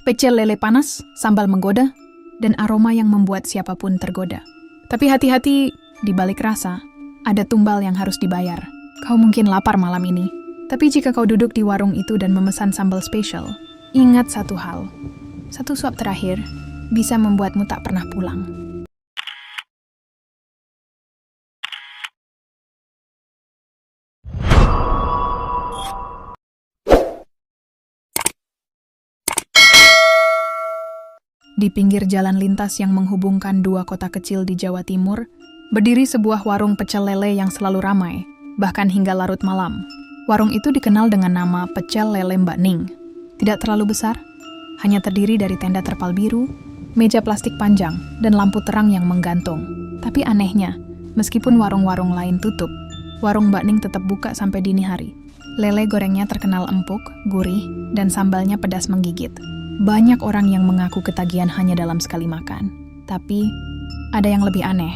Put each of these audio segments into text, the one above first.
Pecel lele panas, sambal menggoda, dan aroma yang membuat siapapun tergoda. Tapi hati-hati, di balik rasa, ada tumbal yang harus dibayar. Kau mungkin lapar malam ini. Tapi jika kau duduk di warung itu dan memesan sambal spesial, ingat satu hal. Satu suap terakhir bisa membuatmu tak pernah pulang. Di pinggir jalan lintas yang menghubungkan dua kota kecil di Jawa Timur, berdiri sebuah warung pecel lele yang selalu ramai, bahkan hingga larut malam. Warung itu dikenal dengan nama Pecel Lele Mbak Ning. Tidak terlalu besar, hanya terdiri dari tenda terpal biru, meja plastik panjang, dan lampu terang yang menggantung. Tapi anehnya, meskipun warung-warung lain tutup, warung Mbak Ning tetap buka sampai dini hari. Lele gorengnya terkenal empuk, gurih, dan sambalnya pedas menggigit. Banyak orang yang mengaku ketagihan hanya dalam sekali makan. Tapi, ada yang lebih aneh.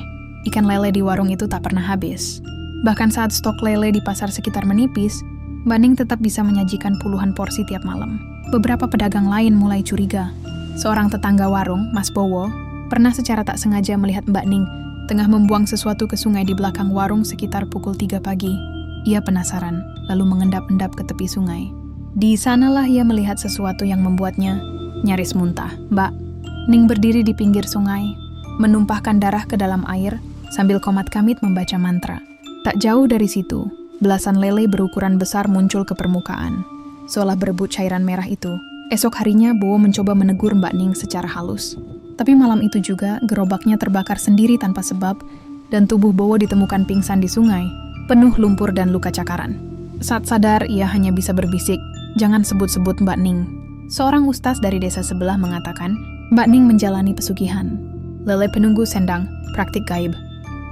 Ikan lele di warung itu tak pernah habis. Bahkan saat stok lele di pasar sekitar menipis, Mbak Ning tetap bisa menyajikan puluhan porsi tiap malam. Beberapa pedagang lain mulai curiga. Seorang tetangga warung, Mas Bowo, pernah secara tak sengaja melihat Mbak Ning tengah membuang sesuatu ke sungai di belakang warung sekitar pukul 3 pagi. Ia penasaran, lalu mengendap-endap ke tepi sungai. Di sanalah ia melihat sesuatu yang membuatnya nyaris muntah. Mbak Ning berdiri di pinggir sungai, menumpahkan darah ke dalam air sambil komat kamit membaca mantra. Tak jauh dari situ, belasan lele berukuran besar muncul ke permukaan, seolah berebut cairan merah itu. Esok harinya, Bowo mencoba menegur Mbak Ning secara halus. Tapi malam itu juga, gerobaknya terbakar sendiri tanpa sebab, dan tubuh Bowo ditemukan pingsan di sungai, penuh lumpur dan luka cakaran. Saat sadar, ia hanya bisa berbisik, "Jangan sebut-sebut Mbak Ning." Seorang ustaz dari desa sebelah mengatakan, Mbak Ning menjalani pesugihan. Lele penunggu sendang, praktik gaib,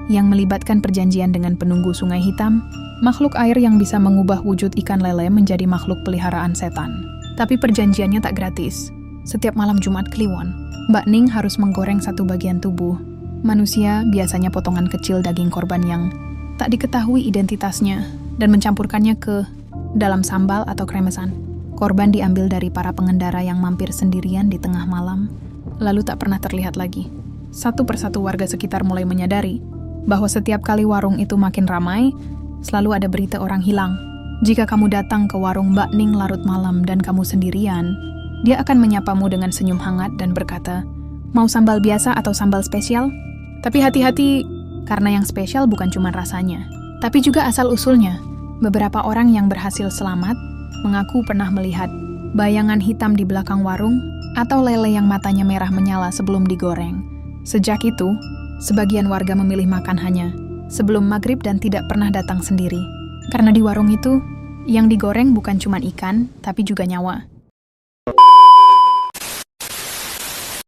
yang melibatkan perjanjian dengan penunggu sungai hitam, makhluk air yang bisa mengubah wujud ikan lele menjadi makhluk peliharaan setan. Tapi perjanjiannya tak gratis. Setiap malam Jumat Kliwon, Mbak Ning harus menggoreng satu bagian tubuh. Manusia, biasanya potongan kecil daging korban yang tak diketahui identitasnya, dan mencampurkannya ke dalam sambal atau kremesan. Korban diambil dari para pengendara yang mampir sendirian di tengah malam, lalu tak pernah terlihat lagi. Satu persatu warga sekitar mulai menyadari bahwa setiap kali warung itu makin ramai, selalu ada berita orang hilang. Jika kamu datang ke warung Mbak Ning larut malam dan kamu sendirian, dia akan menyapamu dengan senyum hangat dan berkata, "Mau sambal biasa atau sambal spesial?" Tapi hati-hati, karena yang spesial bukan cuma rasanya, tapi juga asal-usulnya. Beberapa orang yang berhasil selamat mengaku pernah melihat bayangan hitam di belakang warung atau lele yang matanya merah menyala sebelum digoreng. Sejak itu, sebagian warga memilih makan hanya sebelum maghrib dan tidak pernah datang sendiri. Karena di warung itu, yang digoreng bukan cuma ikan, tapi juga nyawa.